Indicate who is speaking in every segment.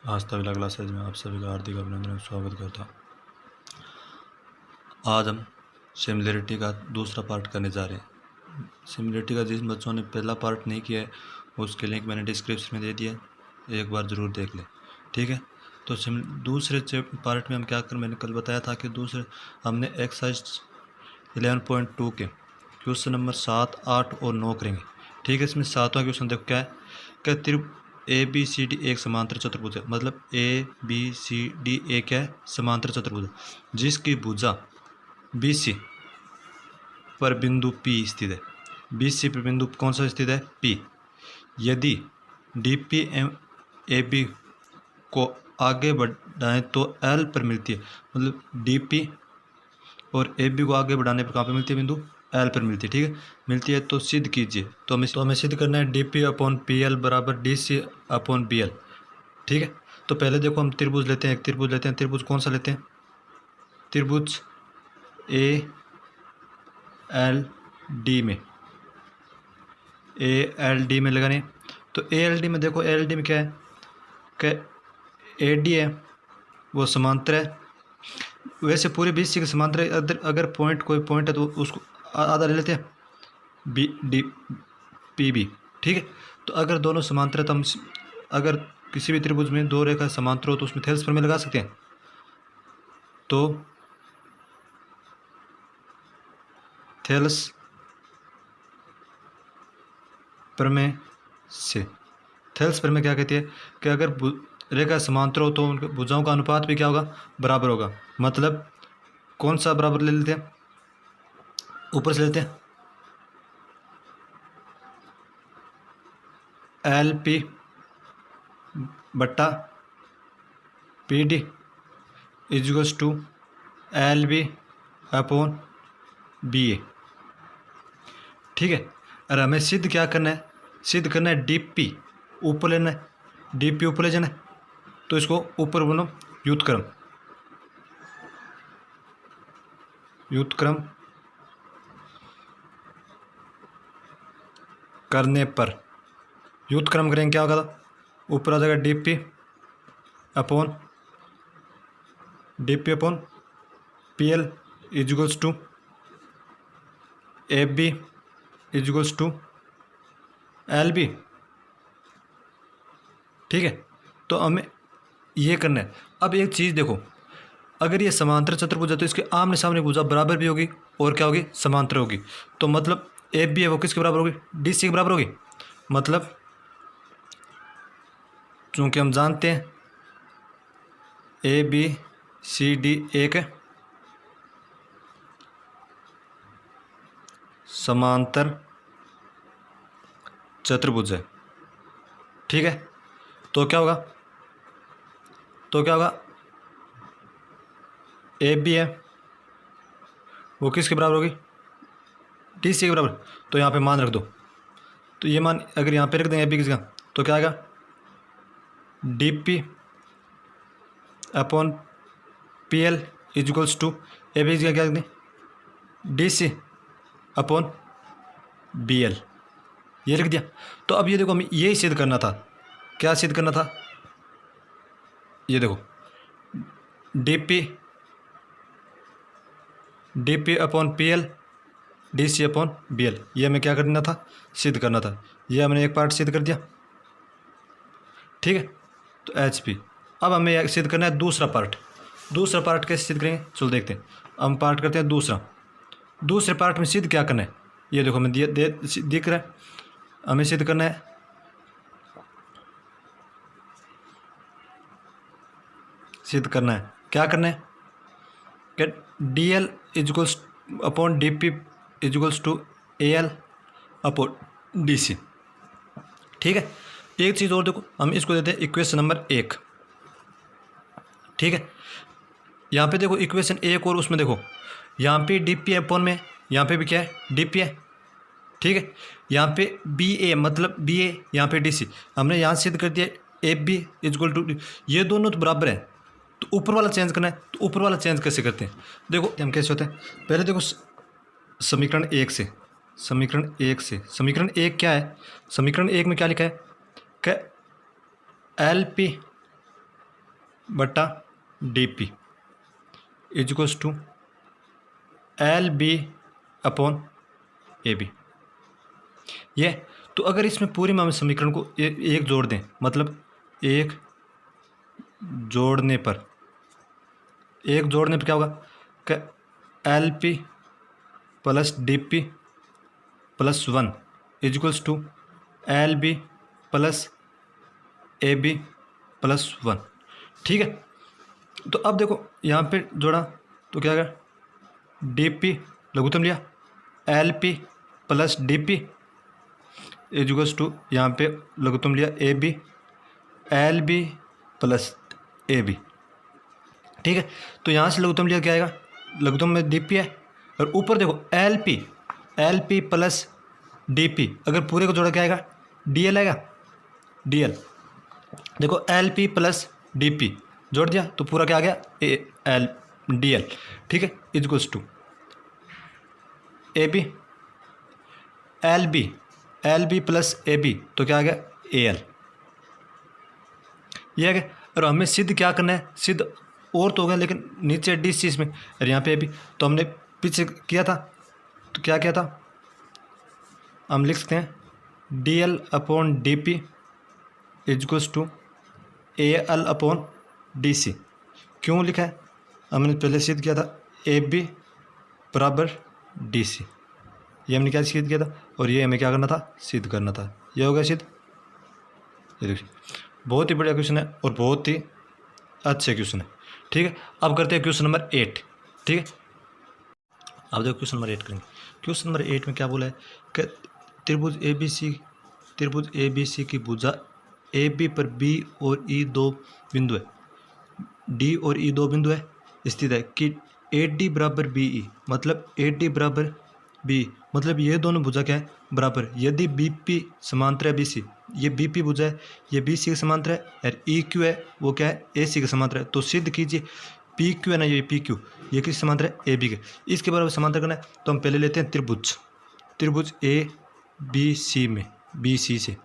Speaker 1: आस्था villa classes में आप सभी का हार्दिक अभिनंदन और स्वागत करता हूँ। आज हम सिमिलरिटी का दूसरा पार्ट करने जा रहे हैं। सिमिलरिटी का जिन बच्चों ने पहला पार्ट नहीं किया है उसके लिंक मैंने डिस्क्रिप्शन में दे दिया है, एक बार ज़रूर देख लें, ठीक है। तो दूसरे पार्ट में हम क्या कर, मैंने कल बताया था कि दूसरे हमने एक्सरसाइज 11.2 के क्वेश्चन नंबर 7, 8 और 9 करेंगे, ठीक है। इसमें 7वां क्वेश्चन देखो क्या है, क्या ABCD एक समांतर चतुर्भुज है, मतलब ABCD एक क्या है, समांतर चतुर्भुज जिसकी भुजा BC पर बिंदु P स्थित है। BC पर बिंदु कौन सा स्थित है, P। यदि DP AB को आगे बढ़ाएं तो L पर मिलती है, मतलब DP और AB को आगे बढ़ाने पर कहाँ पर मिलती है, बिंदु L पर मिलती है, ठीक है। मिलती है तो सिद्ध कीजिए। तो हमें सिद्ध करना है DP/PL बराबर DC/BL, ठीक है। तो पहले देखो हम त्रिभुज लेते हैं, एक त्रिभुज लेते हैं। त्रिभुज कौन सा लेते हैं, त्रिभुज ALD में, ALD में लगाने। तो ALD में देखो, ALD में क्या है, क्या AD है वो समांतर है, वैसे पूरे BC के समांतर है। अगर पॉइंट कोई पॉइंट है तो उसको आधा ले लेते हैं, PB, ठीक है। तो अगर दोनों समांतर है तो हम अगर किसी भी त्रिभुज में दो रेखा समांतर हो तो उसमें थेल्स प्रमेय लगा सकते हैं। तो थेल्स प्रमेय से, थेल्स प्रमेय क्या कहती है कि अगर रेखा समांतर हो तो उनके भुजाओं का अनुपात भी क्या होगा, बराबर होगा। मतलब कौन सा बराबर ले लेते हैं, ऊपर से लेते हैं, LP बट्टा PD इजिकल्स टू LB/BA, ठीक है। और हमें सिद्ध क्या करना है, सिद्ध करना है DP ऊपर लेना है, DP ऊपर ले जाना है। तो इसको ऊपर बोलो व्युत्क्रम, व्युत्क्रम करने पर, व्युत्क्रम करेंगे क्या होगा, ऊपर आ जाएगा DP upon PL equals to AB equals to LB, ठीक है। तो हमें ये करना है। अब एक चीज़ देखो, अगर ये समांतर चतुर्भुज है तो इसके आमने सामने भुजा बराबर भी होगी और क्या होगी, समांतर होगी। तो मतलब AB है वो किसके बराबर होगी, DC के बराबर होगी। मतलब चूंकि हम जानते हैं ABCD एक समांतर चतुर्भुज है, ठीक है। तो क्या होगा, AB है वो किसके बराबर होगी, DC के बराबर। तो यहाँ पे मान रख दो। तो ये मान अगर यहाँ पे रख देंगे AB किसका, तो क्या आएगा, DP/PL इजिकल्स टू AB का क्या रख दें, DC/BL, ये लिख दिया। तो अब ये देखो हमें यही सिद्ध करना था, क्या सिद्ध करना था, ये देखो DP/PL DC/BL, ये हमें क्या करना था, सिद्ध करना था। ये हमने एक पार्ट सिद्ध कर दिया, ठीक है। तो HP अब हमें सिद्ध करना है दूसरा पार्ट। दूसरा पार्ट कैसे सिद्ध करेंगे, चलो देखते हैं। हम पार्ट करते हैं दूसरा। दूसरे पार्ट में सिद्ध क्या करना है, ये देखो हमें दिख रहा है, हमें सिद्ध करना है क्या करना है, कि DL equals upon DP equals to AL upon DC, ठीक है। एक चीज़ और देखो, हम इसको देते हैं इक्वेशन नंबर 1, ठीक है। यहाँ पे देखो इक्वेशन 1 और उसमें देखो यहाँ पे DP अपॉन में, यहाँ पे भी क्या है, DP है, ठीक है। यहाँ पे BA मतलब BA, यहाँ पे DC, हमने यहाँ सिद्ध कर दिया AB इजिकल टू, ये दोनों तो बराबर है। तो ऊपर वाला चेंज करना है, तो ऊपर वाला चेंज कैसे करते हैं, देखो हम कैसे होते हैं। पहले देखो समीकरण 1 से, समीकरण 1 क्या है, समीकरण 1 में क्या लिखा है कि LP
Speaker 2: बटा D P equals to L B upon A B. ये तो अगर इसमें पूरे में हम समीकरण को एक जोड़ दें, मतलब एक जोड़ने पर क्या होगा कि L P plus D P plus 1 equals to L B plus A B plus 1। ठीक है, तो अब देखो यहाँ पे जोड़ा तो क्या होगा, डी पी लघुत्तम लिया, L P plus D P equals to यहाँ पे लघुत्तम लिया A B, L B plus A B. ठीक है, तो यहाँ से लघुत्तम लिया क्या आएगा, लघुत्तम में डी पी है, और ऊपर देखो L P plus D P, अगर पूरे को जोड़ा क्या आएगा, डी एल आएगा, डी एल। देखो L P plus D P जोड़ दिया तो पूरा क्या आ गया, ए एल डी एल। ठीक है, equals to A B L B plus A B तो क्या आ गया, ए एल। ये आ गया, और हमें सिद्ध क्या करना है, सिद्ध और तो हो गया लेकिन नीचे डी सी इसमें, और यहाँ पे ए बी, तो हमने पीछे किया था, तो क्या किया था, हम लिख सकते हैं D L upon D P equals to A L upon D C. क्यों लिखा है, हमने पहले सिद्ध किया था ए बी बराबर डी सी, ये हमने क्या सिद्ध किया था, और ये हमें क्या करना था, सिद्ध करना था। ये हो गया सिद्ध। ये देखिए बहुत ही बढ़िया क्वेश्चन है और बहुत ही अच्छे क्वेश्चन है। ठीक है, अब करते हैं क्वेश्चन नंबर 8। ठीक है, अब देखो क्वेश्चन नंबर 8 करेंगे। क्वेश्चन नंबर 8 में क्या बोला है कि त्रिभुज ए बी सी की भुजा ए बी पर बी और ई दो बिंदु है, डी और ई दो बिंदु है स्थित है कि ए डी बराबर बी ई, मतलब ए डी बराबर बी, मतलब ये दोनों भुजा क्या है, बराबर। यदि बी पी समांतर है बी सी, ये बी पी भुजा है, ये बी सी के समांतर है, और ई क्यू है वो क्या है, ए सी के समांतर है। तो सिद्ध कीजिए पी क्यू है ना, ये पी क्यू ये किस समांतर है, ए बी के, इसके बराबर समांतर करना है। तो हम पहले लेते हैं त्रिभुज ए बी सी में, बी सी से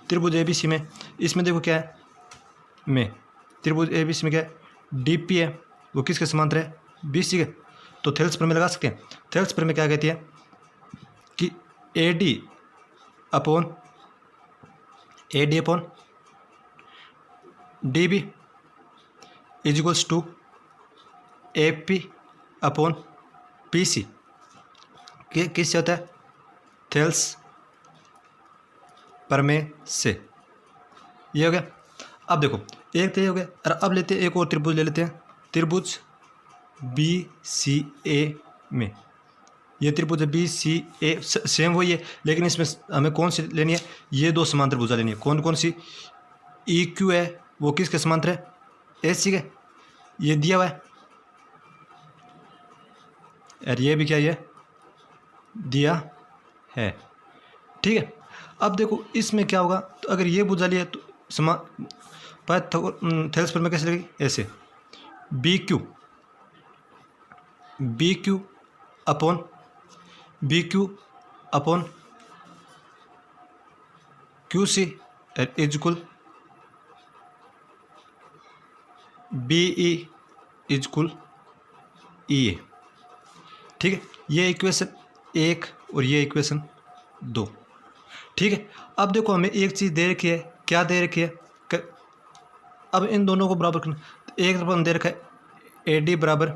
Speaker 2: त्रिभुज ए बी सी में, इसमें देखो क्या है, में त्रिभुज ए बी सी में क्या है, डी पी है वो किसके समांतर है, बी सी के। तो थेल्स प्रमेय लगा सकते हैं। थेल्स प्रमेय क्या कहती है कि A D upon D B equals to A P upon P C, किससे होता है, थेल्स प्रमेय से। ये हो गया। अब देखो एक तो ये हो गया, और अब लेते हैं एक और त्रिभुज ले लेते हैं, त्रिभुज बी सी ए में। ये त्रिभुज बी सी ए सेम वही है, लेकिन इसमें हमें कौन सी लेनी है, ये दो समांतर भुजा लेनी है। कौन कौन सी, ई क्यू है वो किसके समांतर है, ए सी के, ये दिया हुआ है, और ये भी क्या ये दिया है। ठीक है, अब देखो इसमें क्या होगा, तो अगर ये भुजा लिया तो थेल्स प्रमेय कैसे लगेगी, ऐसे B Q upon Q C equal B E equal E A. ठीक है, ये इक्वेशन 1 और ये इक्वेशन 2। ठीक है, अब देखो हमें एक चीज़ दे रखी है, क्या दे रखी है, अब इन दोनों को बराबर करना। तो एक तरफ हम दे रखा है ए डी बराबर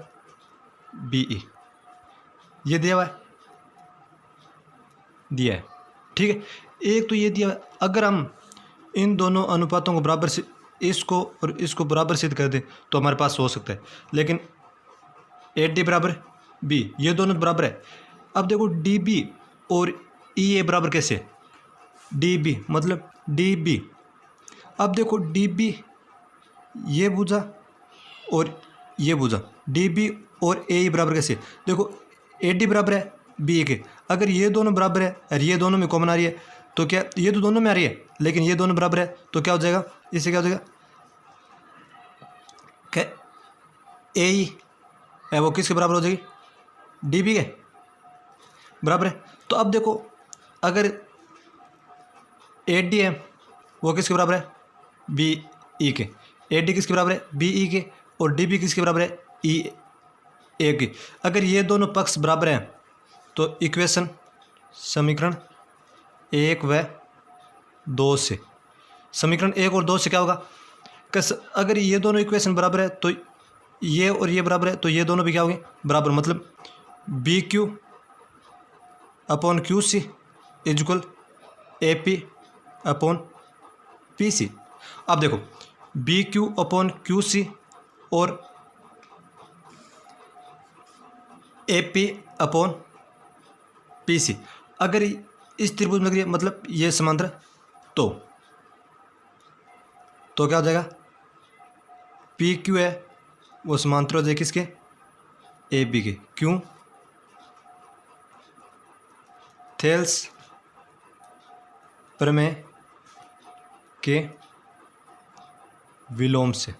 Speaker 2: बी ई, ये दिया हुआ है, दिया है। ठीक है, एक तो ये दिया हुआ है, अगर हम इन दोनों अनुपातों को बराबर से, इसको और इसको बराबर सिद्ध कर दें तो हमारे पास हो सकता है, लेकिन ए डी बराबर बी ये दोनों बराबर है। अब देखो डी बी और ई ए बराबर कैसे, डी बी मतलब डी बी। अब देखो डी बी ये भुजा और ये भुजा, डी बी और ए बराबर कैसे, देखो ए डी बराबर है बी ए के, अगर ये दोनों बराबर है और ये दोनों में कॉमन आ रही है तो क्या, ये तो दोनों में आ रही है लेकिन ये दोनों बराबर है तो क्या हो जाएगा, इससे क्या हो जाएगा, क्या ए ई है वो किसके बराबर हो जाएगी, डी बी के बराबर है। तो अब देखो अगर ए डी है वो किसके बराबर है, बी ई के, ए डी किसके बराबर है, बी ई के, और डी बी किसके बराबर है, ई ए के। अगर ये दोनों पक्ष बराबर हैं तो इक्वेशन समीकरण 1 व 2 से, समीकरण 1 और 2 से क्या होगा, अगर ये दोनों इक्वेशन बराबर है तो ये और ये बराबर है, तो ये दोनों भी क्या होंगे, बराबर, मतलब B Q upon Q C equal A P upon P C. अब देखो B Q upon Q C और A P upon P C, अगर इस त्रिभुज में अगर मतलब ये समांतर तो क्या हो जाएगा, पी क्यू है वो समांतर हो जाए किसके, ए बी के। क्यों, थेल्स प्रमेय के विलोम से,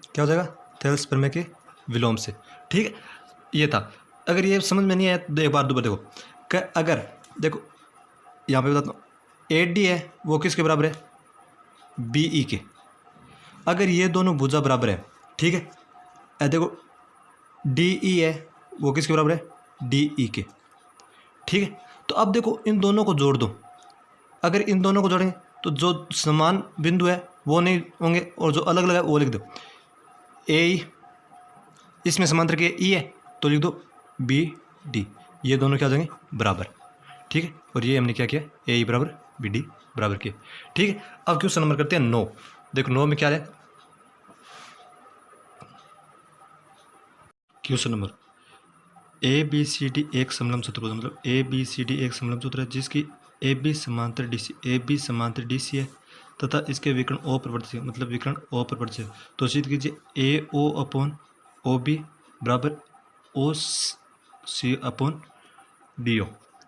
Speaker 2: क्या हो जाएगा, थेल्स प्रमेय के विलोम से। ठीक है, ये था। अगर ये समझ में नहीं आया तो एक बार दोबारा देखो, अगर देखो यहाँ पे बताता हूँ, ए डी है वो किसके बराबर है, बी ई के। अगर ये दोनों भुजा बराबर है, ठीक है, देखो डी ई है वो किसके बराबर है, डी ई के। ठीक है, तो अब देखो इन दोनों को जोड़ दो, अगर इन दोनों को जोड़ेंगे तो जो समान बिंदु है वो नहीं होंगे और जो अलग अलग है वो लिख दो, ए इसमें समांतर के ई है तो लिख दो बी डी, ये दोनों क्या हो जाएंगे, बराबर। ठीक है, और ये हमने क्या किया, ए बराबर बी डी बराबर किया। ठीक है, अब क्वेश्चन नंबर करते हैं 9। देखो 9 में क्या है, question number A B C D एक समलंब चतुर्भुज, मतलब ए बी सी डी एक समलंब चतुर्भुज है जिसकी ए बी समांतर डी सी, ए बी समांतर डी सी है तथा इसके विकर्ण ओ पर प्रतिच्छेद, मतलब विकर्ण ओ पर प्रतिच्छेद। तो सिद्ध कीजिए ए ओ अपॉन ओ बी बराबर ओ सी अपॉन डी ओ।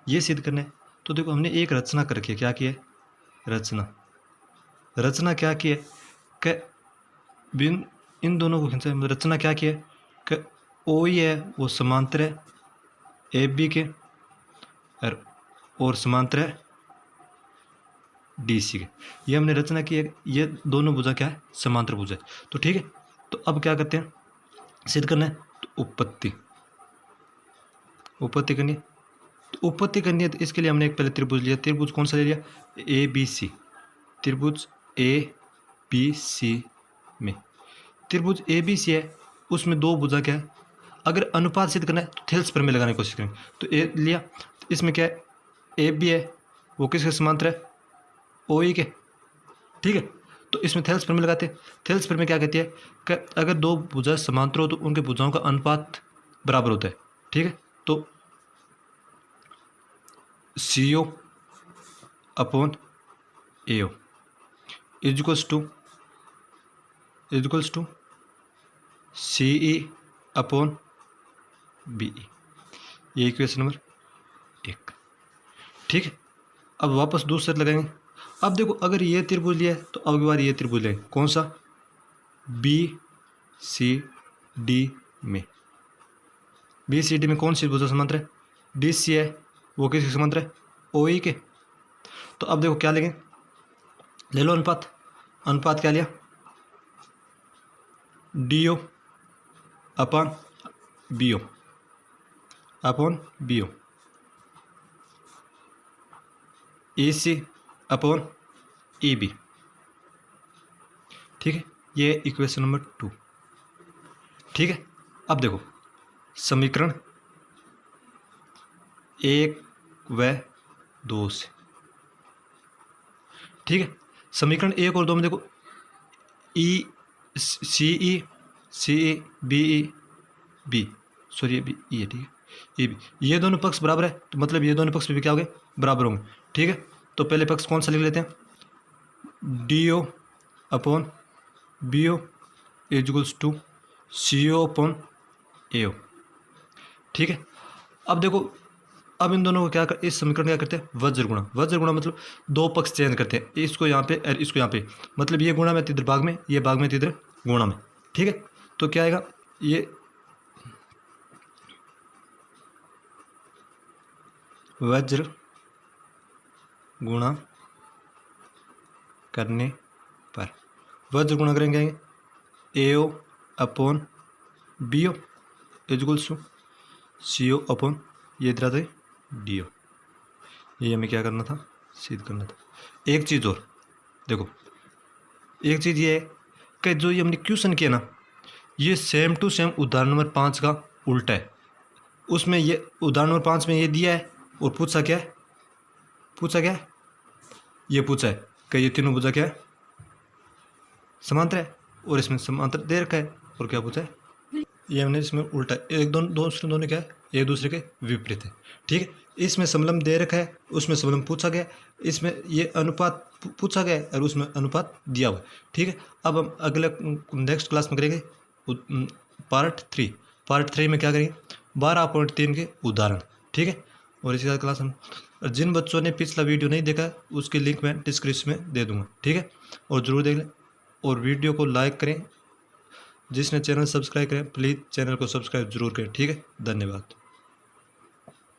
Speaker 2: ये सिद्ध करना है तो देखो हमने एक रचना कर रखी है, क्या की है, रचना क्या की है कि इन दोनों को खींचा, मतलब रचना क्या की है कि ओ ही है वो समांतर है ए बी के और समांतर है डी सी के। ये हमने रचना की है, ये दोनों भुजा क्या है, समांतर भुजा है। तो ठीक है, तो अब क्या करते हैं, सिद्ध करना है तो उत्पत्ति करनी है। तो उत्पत्ति करनी है तो इसके लिए हमने एक पहले त्रिभुज लिया, त्रिभुज कौन सा ले लिया, ए बी सी, त्रिभुज ए बी सी में, त्रिभुज ए बी सी है उसमें दो भुजा क्या है, अगर अनुपात सिद्ध करना है तो थेल्स प्रमेय लगाने की कोशिश करेंगे। तो ए लिया, इसमें क्या है, ए बी है वो किसके समांतर है, ओ ई के। ठीक है, तो इसमें थेल्स प्रमेय लगाते हैं। थेल्स प्रमेय क्या कहती है कि अगर दो भुजा समांतर हो तो उनके भुजाओं का अनुपात बराबर होता है। ठीक है, तो C O upon A O equals to C E upon B E, ये इक्वेशन नंबर 1। ठीक है, अब वापस दूसरे लगाएंगे। अब देखो अगर ये त्रिभुज लिया है तो अब की बार ये त्रिभुज लेंगे, कौन सा, बी सी डी में, बी सी डी में कौन सी भुजा समांतर है, डी सी है वो किसके समांतर है, ओ ई के। तो अब देखो क्या लेंगे, ले लो अनुपात क्या लिया, D O upon B O E C upon E B. ठीक है, ये इक्वेशन नंबर 2। ठीक है, अब देखो समीकरण 1 व 2 से, ठीक है, समीकरण 1 और 2 में देखो E C E B sorry B E है, ठीक है, ये भी, ये दोनों पक्ष बराबर है तो मतलब ये दोनों पक्ष भी क्या हो गए, बराबर होंगे। ठीक है, तो पहले पक्ष कौन सा लिख लेते हैं, D O upon B O equals to C O upon A O. ठीक है, अब देखो अब इन दोनों को क्या कर, इस समीकरण क्या करते हैं, वज्र गुणा मतलब दो पक्ष चेंज करते हैं, इसको यहाँ पे और इसको यहाँ पे, मतलब ये गुणा में इधर भाग में, ये भाग में इधर गुणा में। ठीक है, तो क्या आएगा, ये वज्र गुणा करने पर वज्र गुणा करेंगे A O upon B O equals to C O upon ये इधर आता है डी ओ। ये हमें क्या करना था, सिद्ध करना था। एक चीज़ और देखो, एक चीज़ ये है कि जो ये हमने क्वेश्चन किया ना, ये सेम टू सेम उदाहरण नंबर 5 का उल्टा है। उसमें ये उदाहरण नंबर 5 में ये दिया है और पूछा क्या है, ये पूछा है कि ये तीनों भुजा क्या है, समांतर है, और इसमें समांतर दे रखा है। और क्या पूछा है, ये हमने इसमें उल्टा है, एक दोनों क्या है, एक दूसरे के विपरीत है। ठीक है, इसमें समलंब दे रखा है, उसमें समलंब पूछा गया, इसमें ये अनुपात पूछा गया और उसमें अनुपात दिया हुआ है। ठीक है, अब हम अगले नेक्स्ट क्लास में करेंगे पार्ट 3 में क्या करेंगे, 12.3 के उदाहरण। ठीक है, और इसी क्लास हम, जिन बच्चों ने पिछला वीडियो नहीं देखा उसकी लिंक मैं डिस्क्रिप्शन में दे दूंगा। ठीक है, और ज़रूर देख लें और वीडियो को लाइक करें। जिसने चैनल सब्सक्राइब करें प्लीज़ चैनल को सब्सक्राइब जरूर करें। ठीक है, धन्यवाद।